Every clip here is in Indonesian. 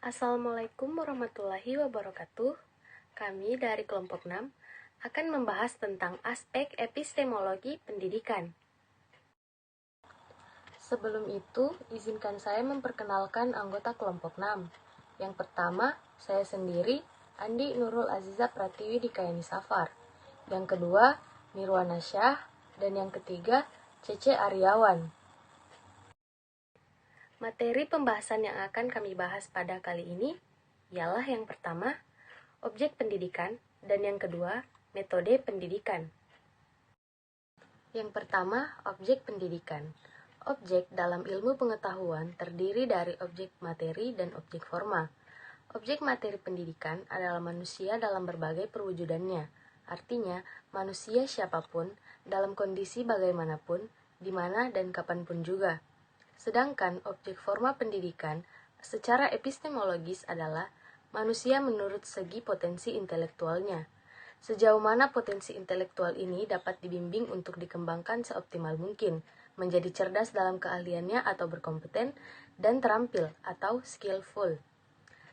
Assalamualaikum warahmatullahi wabarakatuh. Kami dari kelompok 6 akan membahas tentang aspek epistemologi pendidikan. Sebelum itu, izinkan saya memperkenalkan anggota kelompok 6. Yang pertama, saya sendiri, Andi Nurul Aziza Pratiwi Dikayani Safar. Yang kedua, Nirwana Syah. Dan yang ketiga, Cece Aryawan. Materi pembahasan yang akan kami bahas pada kali ini ialah yang pertama, objek pendidikan, dan yang kedua, metode pendidikan. Yang pertama, objek pendidikan. Objek dalam ilmu pengetahuan terdiri dari objek materi dan objek forma. Objek materi pendidikan adalah manusia dalam berbagai perwujudannya. Artinya, manusia siapapun, dalam kondisi bagaimanapun, di mana dan kapanpun juga. Sedangkan objek forma pendidikan secara epistemologis adalah manusia menurut segi potensi intelektualnya. Sejauh mana potensi intelektual ini dapat dibimbing untuk dikembangkan seoptimal mungkin, menjadi cerdas dalam keahliannya atau berkompeten, dan terampil atau skillful.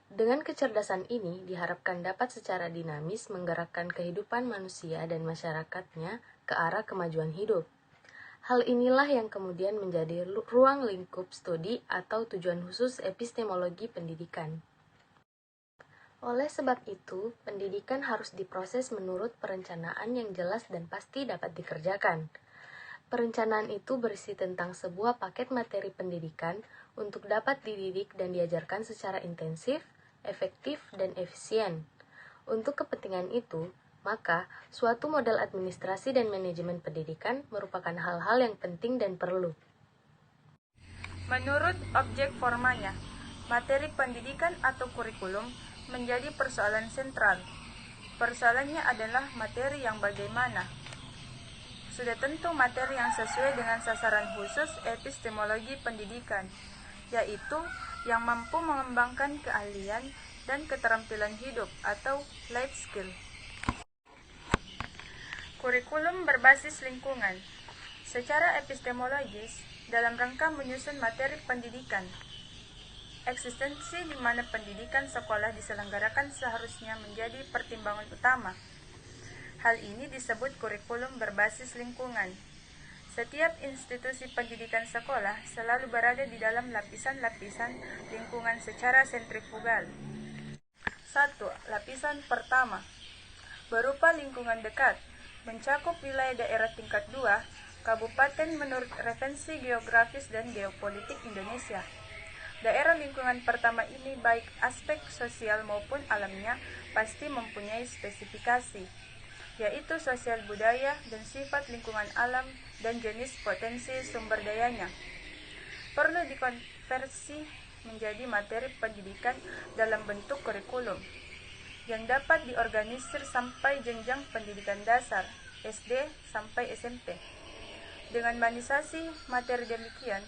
Dengan kecerdasan ini diharapkan dapat secara dinamis menggerakkan kehidupan manusia dan masyarakatnya ke arah kemajuan hidup. Hal inilah yang kemudian menjadi ruang lingkup studi atau tujuan khusus epistemologi pendidikan. Oleh sebab itu, pendidikan harus diproses menurut perencanaan yang jelas dan pasti dapat dikerjakan. Perencanaan itu berisi tentang sebuah paket materi pendidikan untuk dapat dididik dan diajarkan secara intensif, efektif, dan efisien. Untuk kepentingan itu, maka suatu model administrasi dan manajemen pendidikan merupakan hal-hal yang penting dan perlu. Menurut objek formanya, materi pendidikan atau kurikulum menjadi persoalan sentral. Persoalannya adalah materi yang bagaimana. Sudah tentu materi yang sesuai dengan sasaran khusus epistemologi pendidikan, yaitu yang mampu mengembangkan keahlian dan keterampilan hidup atau life skill. Kurikulum berbasis lingkungan. Secara epistemologis, dalam rangka menyusun materi pendidikan, eksistensi di mana pendidikan sekolah diselenggarakan seharusnya menjadi pertimbangan utama. Hal ini disebut kurikulum berbasis lingkungan. Setiap institusi pendidikan sekolah selalu berada di dalam lapisan-lapisan lingkungan secara sentrifugal. 1. Lapisan pertama berupa lingkungan dekat, mencakup wilayah daerah tingkat 2, kabupaten menurut referensi geografis dan geopolitik Indonesia. Daerah lingkungan pertama ini baik aspek sosial maupun alamnya pasti mempunyai spesifikasi, yaitu sosial budaya dan sifat lingkungan alam dan jenis potensi sumber dayanya. Perlu dikonversi menjadi materi pendidikan dalam bentuk kurikulum yang dapat diorganisir sampai jenjang pendidikan dasar, SD sampai SMP. Dengan manisasi materi demikian,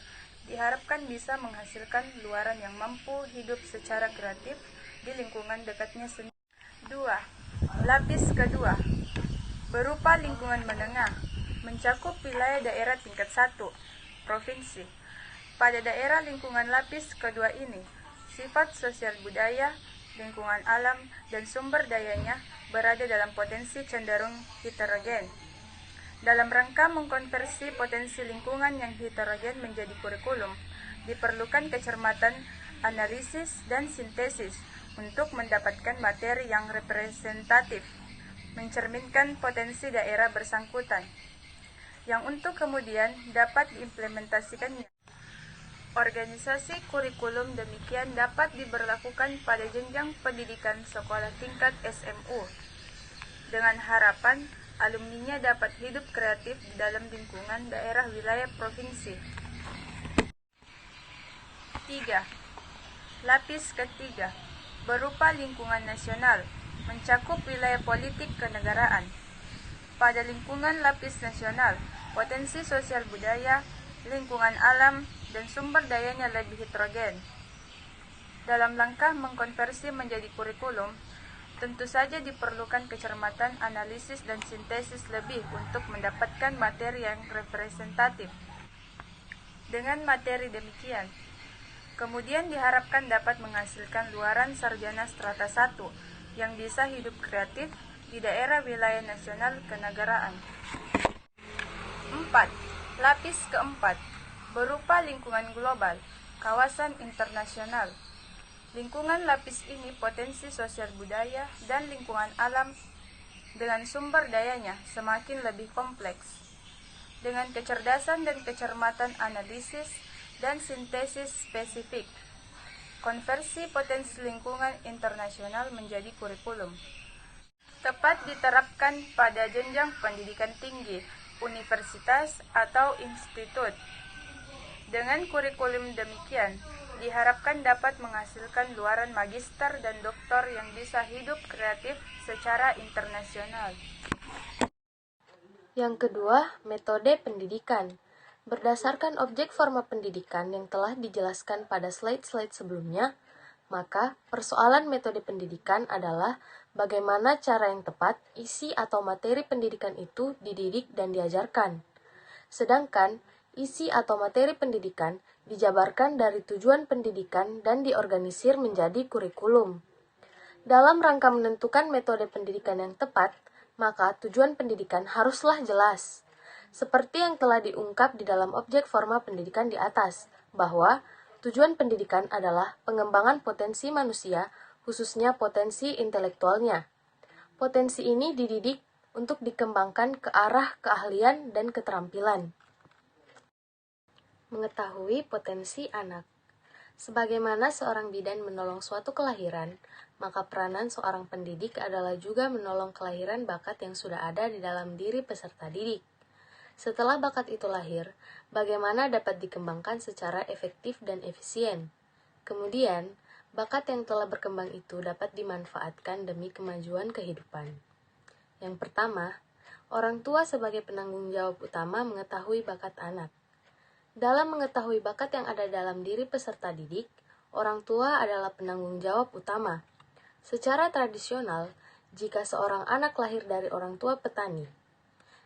diharapkan bisa menghasilkan luaran yang mampu hidup secara kreatif di lingkungan dekatnya sendiri. 2. Lapis kedua berupa lingkungan menengah, mencakup wilayah daerah tingkat 1, provinsi. Pada daerah lingkungan lapis kedua ini, sifat sosial budaya, lingkungan alam, dan sumber dayanya berada dalam potensi cenderung heterogen. Dalam rangka mengkonversi potensi lingkungan yang heterogen menjadi kurikulum, diperlukan kecermatan analisis dan sintesis untuk mendapatkan materi yang representatif, mencerminkan potensi daerah bersangkutan, yang untuk kemudian dapat diimplementasikannya. Organisasi kurikulum demikian dapat diberlakukan pada jenjang pendidikan sekolah tingkat SMU, dengan harapan alumninya dapat hidup kreatif di dalam lingkungan daerah wilayah provinsi. 3. Lapis ketiga berupa lingkungan nasional, mencakup wilayah politik kenegaraan. Pada lingkungan lapis nasional, potensi sosial budaya, lingkungan alam, dan sumber dayanya lebih heterogen. Dalam langkah mengkonversi menjadi kurikulum, tentu saja diperlukan kecermatan analisis dan sintesis lebih untuk mendapatkan materi yang representatif. Dengan materi demikian, Kemudian diharapkan dapat menghasilkan luaran sarjana strata 1 yang bisa hidup kreatif di daerah wilayah nasional kenegaraan. 4. Lapis keempat, berupa lingkungan global, kawasan internasional. Lingkungan lapis ini potensi sosial budaya dan lingkungan alam dengan sumber dayanya semakin lebih kompleks. Dengan kecerdasan dan kecermatan analisis dan sintesis spesifik, konversi potensi lingkungan internasional menjadi kurikulum. Tepat diterapkan pada jenjang pendidikan tinggi, universitas atau institut. Dengan kurikulum demikian, diharapkan dapat menghasilkan luaran magister dan doktor yang bisa hidup kreatif secara internasional. Yang kedua, metode pendidikan. Berdasarkan objek forma pendidikan yang telah dijelaskan pada slide-slide sebelumnya, maka persoalan metode pendidikan adalah bagaimana cara yang tepat isi atau materi pendidikan itu dididik dan diajarkan. Sedangkan isi atau materi pendidikan dijabarkan dari tujuan pendidikan dan diorganisir menjadi kurikulum. Dalam rangka menentukan metode pendidikan yang tepat, maka tujuan pendidikan haruslah jelas. Seperti yang telah diungkap di dalam objek forma pendidikan di atas, bahwa tujuan pendidikan adalah pengembangan potensi manusia, khususnya potensi intelektualnya. Potensi ini dididik untuk dikembangkan ke arah keahlian dan keterampilan. Mengetahui potensi anak. Sebagaimana seorang bidan menolong suatu kelahiran, maka peranan seorang pendidik adalah juga menolong kelahiran bakat yang sudah ada di dalam diri peserta didik. Setelah bakat itu lahir, bagaimana dapat dikembangkan secara efektif dan efisien. Kemudian, bakat yang telah berkembang itu dapat dimanfaatkan demi kemajuan kehidupan. Yang pertama, orang tua sebagai penanggung jawab utama mengetahui bakat anak. Dalam mengetahui bakat yang ada dalam diri peserta didik, orang tua adalah penanggung jawab utama. Secara tradisional, jika seorang anak lahir dari orang tua petani,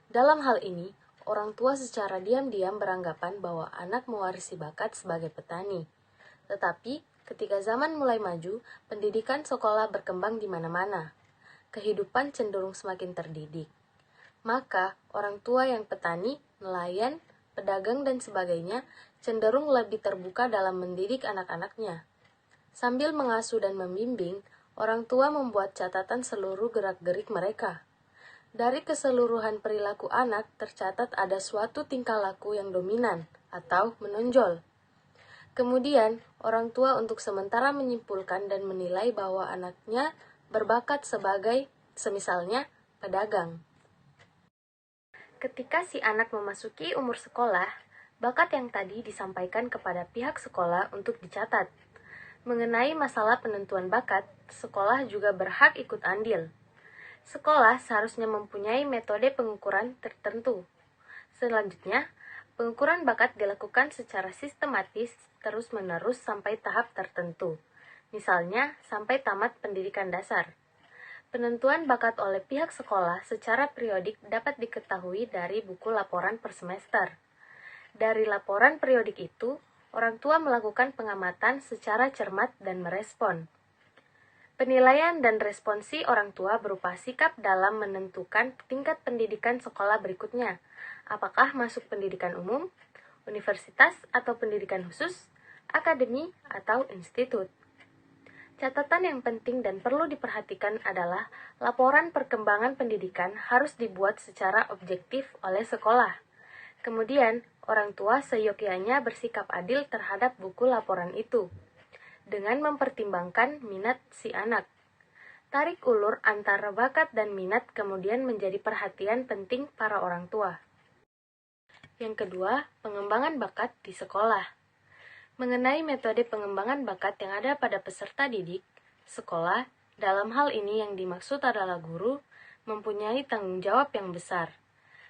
dalam hal ini, orang tua secara diam-diam beranggapan bahwa anak mewarisi bakat sebagai petani. Tetapi, ketika zaman mulai maju, pendidikan sekolah berkembang di mana-mana. Kehidupan cenderung semakin terdidik. Maka, orang tua yang petani, nelayan, pedagang, dan sebagainya cenderung lebih terbuka dalam mendidik anak-anaknya. Sambil mengasuh dan membimbing, orang tua membuat catatan seluruh gerak-gerik mereka. Dari keseluruhan perilaku anak tercatat ada suatu tingkah laku yang dominan atau menonjol. Kemudian, orang tua untuk sementara menyimpulkan dan menilai bahwa anaknya berbakat sebagai, semisalnya, pedagang. Ketika si anak memasuki umur sekolah, bakat yang tadi disampaikan kepada pihak sekolah untuk dicatat. Mengenai masalah penentuan bakat, sekolah juga berhak ikut andil. Sekolah seharusnya mempunyai metode pengukuran tertentu. Selanjutnya, pengukuran bakat dilakukan secara sistematis terus-menerus sampai tahap tertentu. Misalnya, sampai tamat pendidikan dasar. Penentuan bakat oleh pihak sekolah secara periodik dapat diketahui dari buku laporan per semester. Dari laporan periodik itu, orang tua melakukan pengamatan secara cermat dan merespon. Penilaian dan responsi orang tua berupa sikap dalam menentukan tingkat pendidikan sekolah berikutnya. Apakah masuk pendidikan umum, universitas atau pendidikan khusus, akademi atau institut. Catatan yang penting dan perlu diperhatikan adalah laporan perkembangan pendidikan harus dibuat secara objektif oleh sekolah. Kemudian, orang tua seyogyanya bersikap adil terhadap buku laporan itu, dengan mempertimbangkan minat si anak. Tarik ulur antara bakat dan minat kemudian menjadi perhatian penting para orang tua. Yang kedua, pengembangan bakat di sekolah. Mengenai metode pengembangan bakat yang ada pada peserta didik, sekolah, dalam hal ini yang dimaksud adalah guru, mempunyai tanggung jawab yang besar.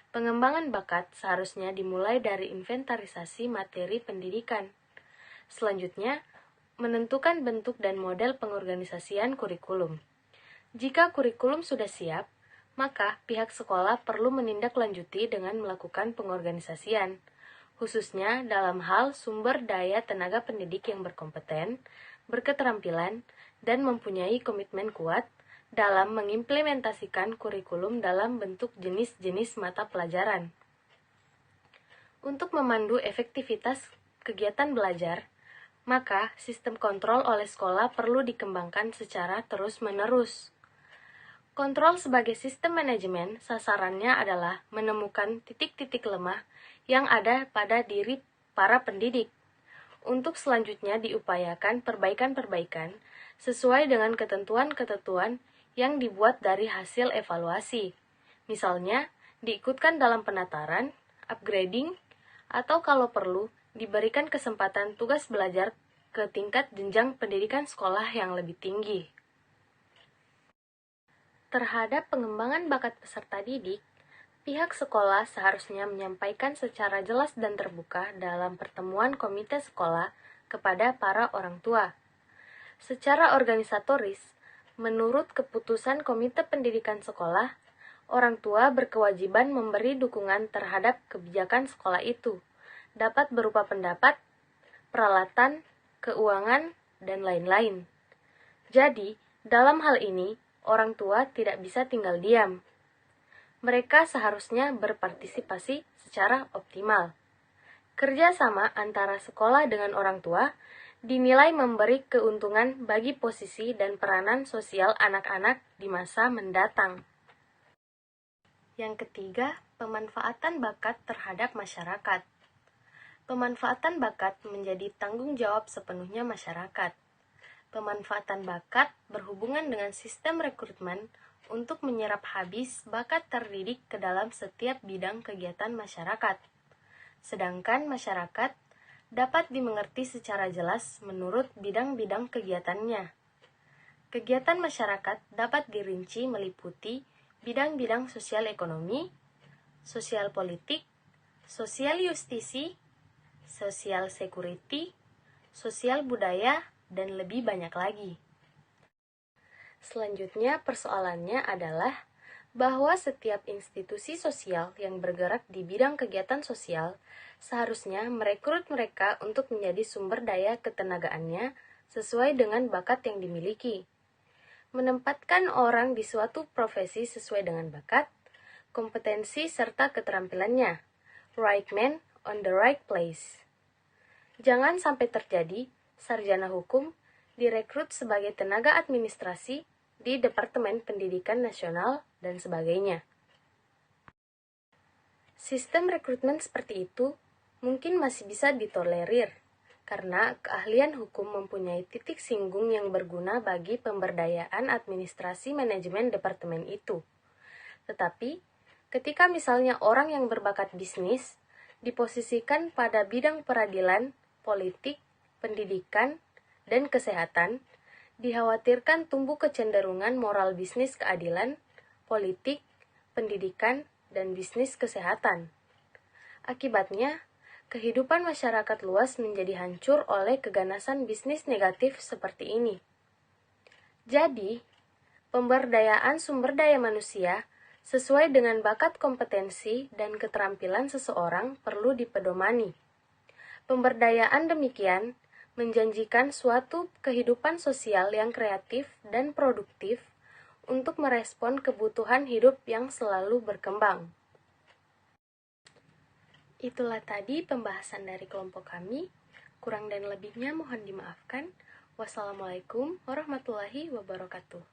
Pengembangan bakat seharusnya dimulai dari inventarisasi materi pendidikan. Selanjutnya, menentukan bentuk dan model pengorganisasian kurikulum. Jika kurikulum sudah siap, maka pihak sekolah perlu menindaklanjuti dengan melakukan pengorganisasian. khususnya dalam hal sumber daya tenaga pendidik yang berkompeten, berketerampilan, dan mempunyai komitmen kuat dalam mengimplementasikan kurikulum dalam bentuk jenis-jenis mata pelajaran. Untuk memandu efektivitas kegiatan belajar, maka sistem kontrol oleh sekolah perlu dikembangkan secara terus-menerus. Kontrol sebagai sistem manajemen, sasarannya adalah menemukan titik-titik lemah yang ada pada diri para pendidik. Untuk selanjutnya diupayakan perbaikan-perbaikan sesuai dengan ketentuan-ketentuan yang dibuat dari hasil evaluasi. Misalnya, diikutkan dalam penataran, upgrading, atau kalau perlu, diberikan kesempatan tugas belajar ke tingkat jenjang pendidikan sekolah yang lebih tinggi. Terhadap pengembangan bakat peserta didik, pihak sekolah seharusnya menyampaikan secara jelas dan terbuka dalam pertemuan komite sekolah kepada para orang tua. Secara organisatoris, menurut keputusan komite pendidikan sekolah, orang tua berkewajiban memberi dukungan terhadap kebijakan sekolah itu, dapat berupa pendapat, peralatan, keuangan, dan lain-lain. Jadi, dalam hal ini, orang tua tidak bisa tinggal diam. Mereka seharusnya berpartisipasi secara optimal. Kerjasama antara sekolah dengan orang tua dinilai memberi keuntungan bagi posisi dan peranan sosial anak-anak di masa mendatang. Yang ketiga, pemanfaatan bakat terhadap masyarakat. Pemanfaatan bakat menjadi tanggung jawab sepenuhnya masyarakat. Pemanfaatan bakat berhubungan dengan sistem rekrutmen untuk menyerap habis bakat terdidik ke dalam setiap bidang kegiatan masyarakat. Sedangkan masyarakat dapat dimengerti secara jelas menurut bidang-bidang kegiatannya. Kegiatan masyarakat dapat dirinci meliputi bidang-bidang sosial ekonomi, sosial politik, sosial justisi, sosial security, sosial budaya, dan lebih banyak lagi. Selanjutnya, persoalannya adalah bahwa setiap institusi sosial yang bergerak di bidang kegiatan sosial seharusnya merekrut mereka untuk menjadi sumber daya ketenagaannya sesuai dengan bakat yang dimiliki. Menempatkan orang di suatu profesi sesuai dengan bakat, kompetensi, serta keterampilannya. Right man on the right place. Jangan sampai terjadi sarjana hukum direkrut sebagai tenaga administrasi di Departemen Pendidikan Nasional dan sebagainya. Sistem rekrutmen seperti itu mungkin masih bisa ditolerir karena keahlian hukum mempunyai titik singgung yang berguna bagi pemberdayaan administrasi manajemen departemen itu. Tetapi, ketika misalnya orang yang berbakat bisnis diposisikan pada bidang peradilan, politik, pendidikan, dan kesehatan, dikhawatirkan tumbuh kecenderungan moral bisnis keadilan, politik, pendidikan, dan bisnis kesehatan. Akibatnya, kehidupan masyarakat luas menjadi hancur oleh keganasan bisnis negatif seperti ini. Jadi, pemberdayaan sumber daya manusia sesuai dengan bakat kompetensi dan keterampilan seseorang perlu dipedomani. Pemberdayaan demikian menjanjikan suatu kehidupan sosial yang kreatif dan produktif untuk merespon kebutuhan hidup yang selalu berkembang. Itulah tadi pembahasan dari kelompok kami. Kurang dan lebihnya mohon dimaafkan. Wassalamualaikum warahmatullahi wabarakatuh.